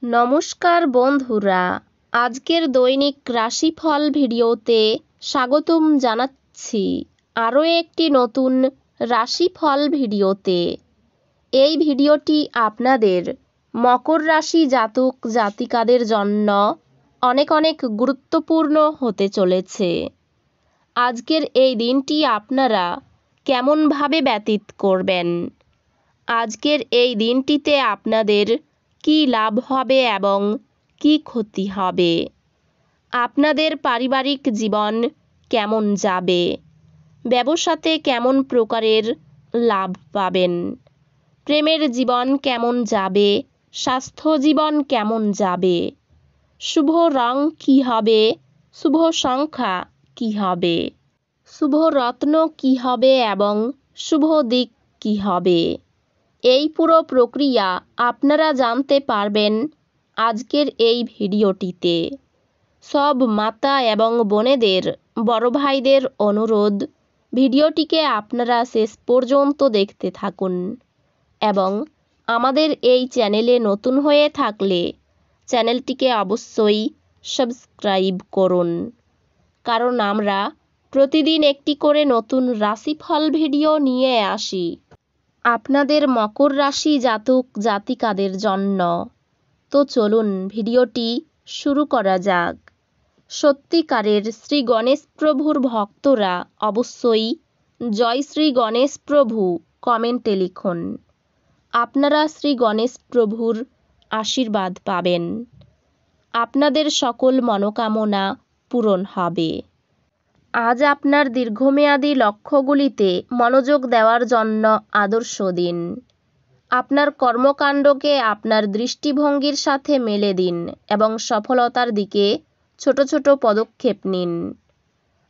নমস্কার বন্ধুরা, আজকের দৈনিক রাশিফল ভিডিওতে স্বাগতম জানাচ্ছি আরও একটি নতুন রাশিফল ভিডিওতে। এই ভিডিওটি আপনাদের মকর রাশি জাতক জাতিকাদের জন্য অনেক অনেক গুরুত্বপূর্ণ হতে চলেছে। আজকের এই দিনটি আপনারা কেমনভাবে ব্যতীত করবেন, আজকের এই দিনটিতে আপনাদের কি লাভ হবে এবং কি ক্ষতি হবে, আপনাদের পারিবারিক জীবন কেমন যাবে, ব্যবসাতে কেমন প্রকারের লাভ পাবেন, প্রেমের জীবন কেমন যাবে, স্বাস্থ্য জীবন কেমন যাবে, শুভ রং কী হবে, শুভ সংখ্যা কী হবে, শুভ রত্ন কী হবে এবং শুভ দিক কী হবে, এই পুরো প্রক্রিয়া আপনারা জানতে পারবেন আজকের এই ভিডিওটিতে। সব মাতা এবং বোনেদের, বড় ভাইদের অনুরোধ, ভিডিওটিকে আপনারা শেষ পর্যন্ত দেখতে থাকুন এবং আমাদের এই চ্যানেলে নতুন হয়ে থাকলে চ্যানেলটিকে অবশ্যই সাবস্ক্রাইব করুন, কারণ আমরা প্রতিদিন একটি করে নতুন রাশিফল ভিডিও নিয়ে আসি আপনাদের মকর রাশি জাতক জাতিকাদের জন্য। তো চলুন ভিডিওটি শুরু করা যাক। সত্যিকারের শ্রী গণেশ প্রভুর ভক্তরা অবশ্যই জয় শ্রী গণেশ প্রভু কমেন্টে লিখুন। আপনারা শ্রী গণেশ প্রভুর আশীর্বাদ পাবেন, আপনাদের সকল মনোকামনা পূরণ হবে। আজ আপনার দীর্ঘমেয়াদী লক্ষ্যগুলিতে মনোযোগ দেওয়ার জন্য আদর্শ দিন। আপনার কর্মকাণ্ডকে আপনার দৃষ্টিভঙ্গির সাথে মেলে দিন এবং সফলতার দিকে ছোট ছোট পদক্ষেপ নিন।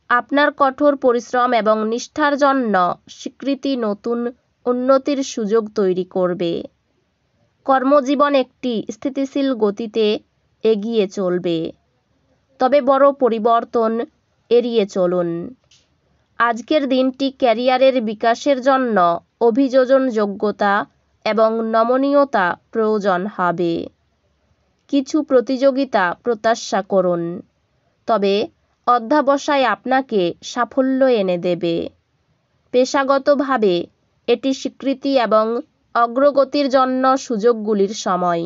আপনার কঠোর পরিশ্রম এবং নিষ্ঠার জন্য স্বীকৃতি নতুন উন্নতির সুযোগ তৈরি করবে। কর্মজীবন একটি স্থিতিশীল গতিতে এগিয়ে চলবে, তবে বড় পরিবর্তন এড়িয়ে চলুন। আজকের দিনটি ক্যারিয়ারের বিকাশের জন্য অভিযোজন যোগ্যতা এবং নমনীয়তা প্রয়োজন হবে। কিছু প্রতিযোগিতা প্রত্যাশা করুন, তবে অধ্যবসায় আপনাকে সাফল্য এনে দেবে। পেশাগতভাবে এটি স্বীকৃতি এবং অগ্রগতির জন্য সুযোগগুলির সময়।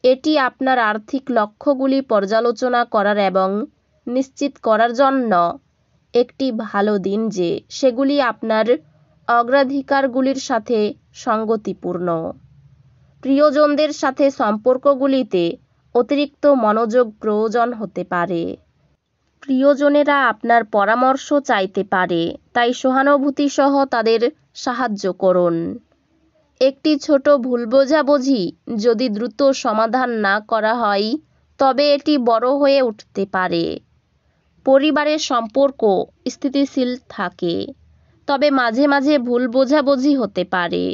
এটি আপনার আর্থিক লক্ষ্যগুলি পর্যালোচনা করার এবং নিশ্চিত করার জন্য একটি ভালো দিন যে সেগুলি আপনার অগ্রাধিকারগুলির সাথে সঙ্গতিপূর্ণ। প্রিয়জনদের সাথে সম্পর্কগুলিতে অতিরিক্ত মনোযোগ প্রয়োজন হতে পারে। প্রিয়জনেরা আপনার পরামর্শ চাইতে পারে, তাই সহানুভূতি সহ তাদের সাহায্য করুন। একটি ছোট ভুল বোঝাবুঝি যদি দ্রুত সমাধান না করা হয় তবে এটি বড় হয়ে উঠতে পারে। পরিবারের সম্পর্ক স্থিতিশীল থাকে, তবে মাঝে মাঝে ভুল বোঝাবুঝি হতে পারে।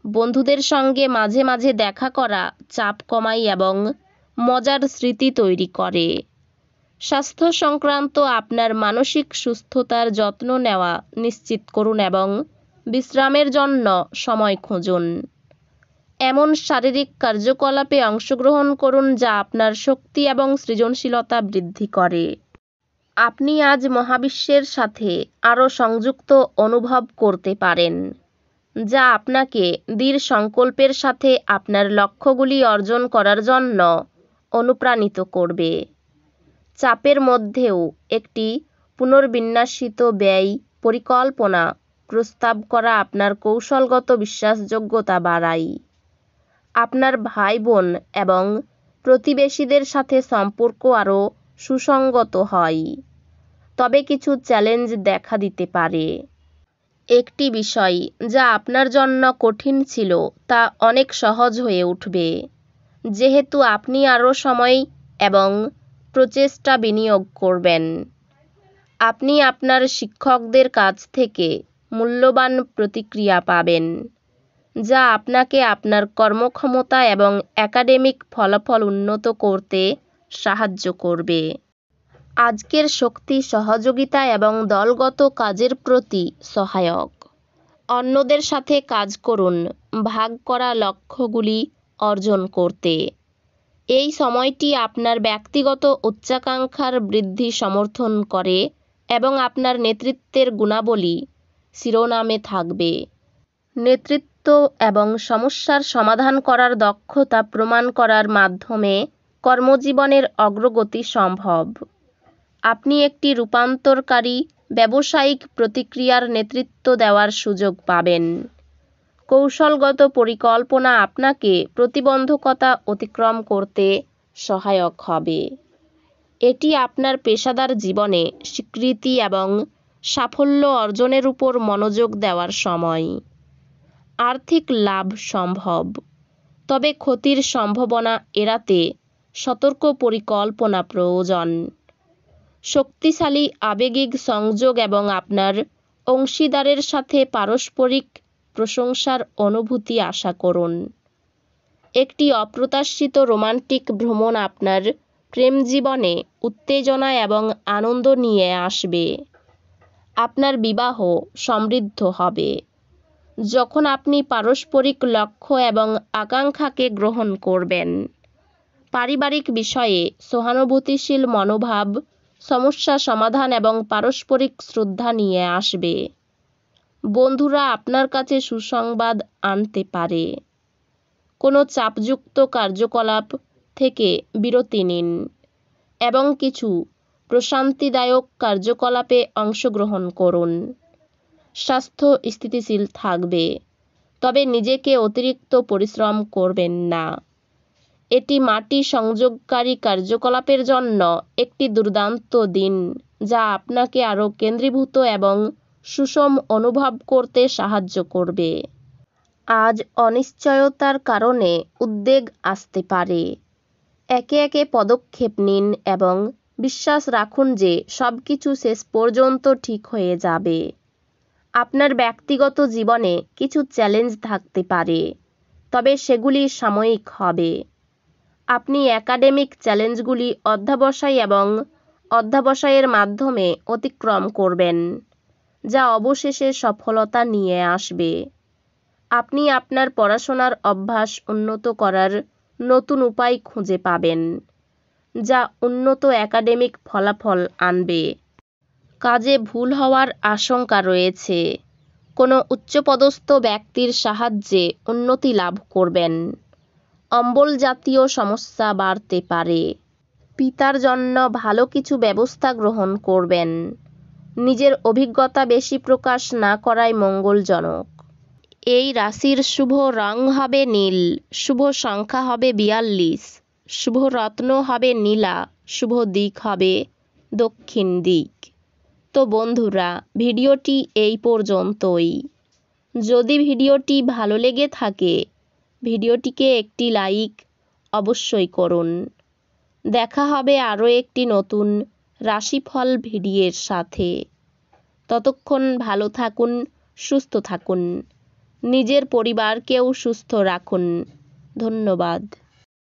বন্ধুদের সঙ্গে মাঝে মাঝে দেখা করা চাপ কমায় এবং মজার স্মৃতি তৈরি করে। স্বাস্থ্য সংক্রান্ত আপনার মানসিক সুস্থতার যত্ন নেওয়া নিশ্চিত করুন এবং বিশ্রামের জন্য সময় খুঁজুন। এমন শারীরিক কার্যকলাপে অংশগ্রহণ করুন যা আপনার শক্তি এবং সৃজনশীলতা বৃদ্ধি করে। আপনি আজ মহাবিশ্বের সাথে আরও সংযুক্ত অনুভব করতে পারেন, যা আপনাকে দৃঢ় সংকল্পের সাথে আপনার লক্ষ্যগুলি অর্জন করার জন্য অনুপ্রাণিত করবে। চাপের মধ্যেও একটি পুনর্বিন্যাসিত ব্যয় পরিকল্পনা প্রস্তাব করা আপনার কৌশলগত বিশ্বাসযোগ্যতা বাড়ায়। আপনার ভাই বোন এবং প্রতিবেশীদের সাথে সম্পর্ক আরও সুসংগত হয়, তবে কিছু চ্যালেঞ্জ দেখা দিতে পারে। একটি বিষয় যা আপনার জন্য কঠিন ছিল তা অনেক সহজ হয়ে উঠবে, যেহেতু আপনি আরও সময় এবং প্রচেষ্টা বিনিয়োগ করবেন। আপনি আপনার শিক্ষকদের কাছ থেকে মূল্যবান প্রতিক্রিয়া পাবেন, যা আপনাকে আপনার কর্মক্ষমতা এবং একাডেমিক ফলাফল উন্নত করতে সাহায্য করবে। আজকের শক্তি সহযোগিতা এবং দলগত কাজের প্রতি সহায়ক। অন্যদের সাথে কাজ করুন ভাগ করা লক্ষ্যগুলি অর্জন করতে। এই সময়টি আপনার ব্যক্তিগত উচ্চাকাঙ্ক্ষার বৃদ্ধি সমর্থন করে এবং আপনার নেতৃত্বের গুণাবলী শিরোনামে থাকবে। নেতৃত্ব এবং সমস্যার সমাধান করার দক্ষতা প্রমাণ করার মাধ্যমে কর্মজীবনের অগ্রগতি সম্ভব। আপনি একটি রূপান্তরকারী ব্যবসায়িক প্রতিক্রিয়ার নেতৃত্ব দেওয়ার সুযোগ পাবেন। কৌশলগত পরিকল্পনা আপনাকে প্রতিবন্ধকতা অতিক্রম করতে সহায়ক হবে। এটি আপনার পেশাদার জীবনে স্বীকৃতি এবং সাফল্য অর্জনের উপর মনোযোগ দেওয়ার সময়। আর্থিক লাভ সম্ভব, তবে ক্ষতির সম্ভাবনা এড়াতে সতর্ক পরিকল্পনা প্রয়োজন। শক্তিশালী আবেগিক সংযোগ এবং আপনার অংশীদারের সাথে পারস্পরিক প্রশংসার অনুভূতি আশা করুন। একটি অপ্রত্যাশিত রোমান্টিক ভ্রমণ আপনার প্রেম জীবনে উত্তেজনা এবং আনন্দ নিয়ে আসবে। আপনার বিবাহ সমৃদ্ধ হবে যখন আপনি পারস্পরিক লক্ষ্য এবং আকাঙ্ক্ষাকে গ্রহণ করবেন। পারিবারিক বিষয়ে সহানুভূতিশীল মনোভাব সমস্যা সমাধান এবং পারস্পরিক শ্রদ্ধা নিয়ে আসবে। বন্ধুরা আপনার কাছে সুসংবাদ আনতে পারে। কোনো চাপযুক্ত কার্যকলাপ থেকে বিরতি নিন এবং কিছু প্রশান্তিদায়ক কার্যকলাপে অংশগ্রহণ করুন। স্বাস্থ্য স্থিতিশীল থাকবে, তবে নিজেকে অতিরিক্ত পরিশ্রম করবেন না। এটি মাটি সংযোগকারী কার্যকলাপের জন্য একটি দুর্দান্ত দিন, যা আপনাকে আরও কেন্দ্রীভূত এবং সুষম অনুভব করতে সাহায্য করবে। আজ অনিশ্চয়তার কারণে উদ্বেগ আসতে পারে। একে একে পদক্ষেপ নিন এবং বিশ্বাস রাখুন যে সবকিছু শেষ পর্যন্ত ঠিক হয়ে যাবে। আপনার ব্যক্তিগত জীবনে কিছু চ্যালেঞ্জ থাকতে পারে, তবে সেগুলি সাময়িক হবে। আপনি একাডেমিক চ্যালেঞ্জগুলি অধ্যবসায়ের মাধ্যমে অতিক্রম করবেন, যা অবশেষে সফলতা নিয়ে আসবে। আপনি আপনার পড়াশোনার অভ্যাস উন্নত করার নতুন উপায় খুঁজে পাবেন, যা উন্নত একাডেমিক ফলাফল আনবে। কাজে ভুল হওয়ার আশঙ্কা রয়েছে। কোনো উচ্চপদস্থ ব্যক্তির সাহায্যে উন্নতি লাভ করবেন। অম্বল জাতীয় সমস্যা বাড়তে পারে। পিতার জন্য ভালো কিছু ব্যবস্থা গ্রহণ করবেন। নিজের অভিজ্ঞতা বেশি প্রকাশ না করাই মঙ্গলজনক। এই রাশির শুভ রং হবে নীল, শুভ সংখ্যা হবে 42, শুভ রত্ন হবে নীলা, শুভ দিক হবে দক্ষিণ দিক। তো বন্ধুরা, ভিডিওটি এই পর্যন্তই। যদি ভিডিওটি ভালো লেগে থাকে, ভিডিওটিকে একটি লাইক অবশ্যই করুন। দেখা হবে আরও একটি নতুন রাশিফল ভিডিওর সাথে। ততক্ষণ ভালো থাকুন, সুস্থ থাকুন, নিজের পরিবারকেও সুস্থ রাখুন। ধন্যবাদ।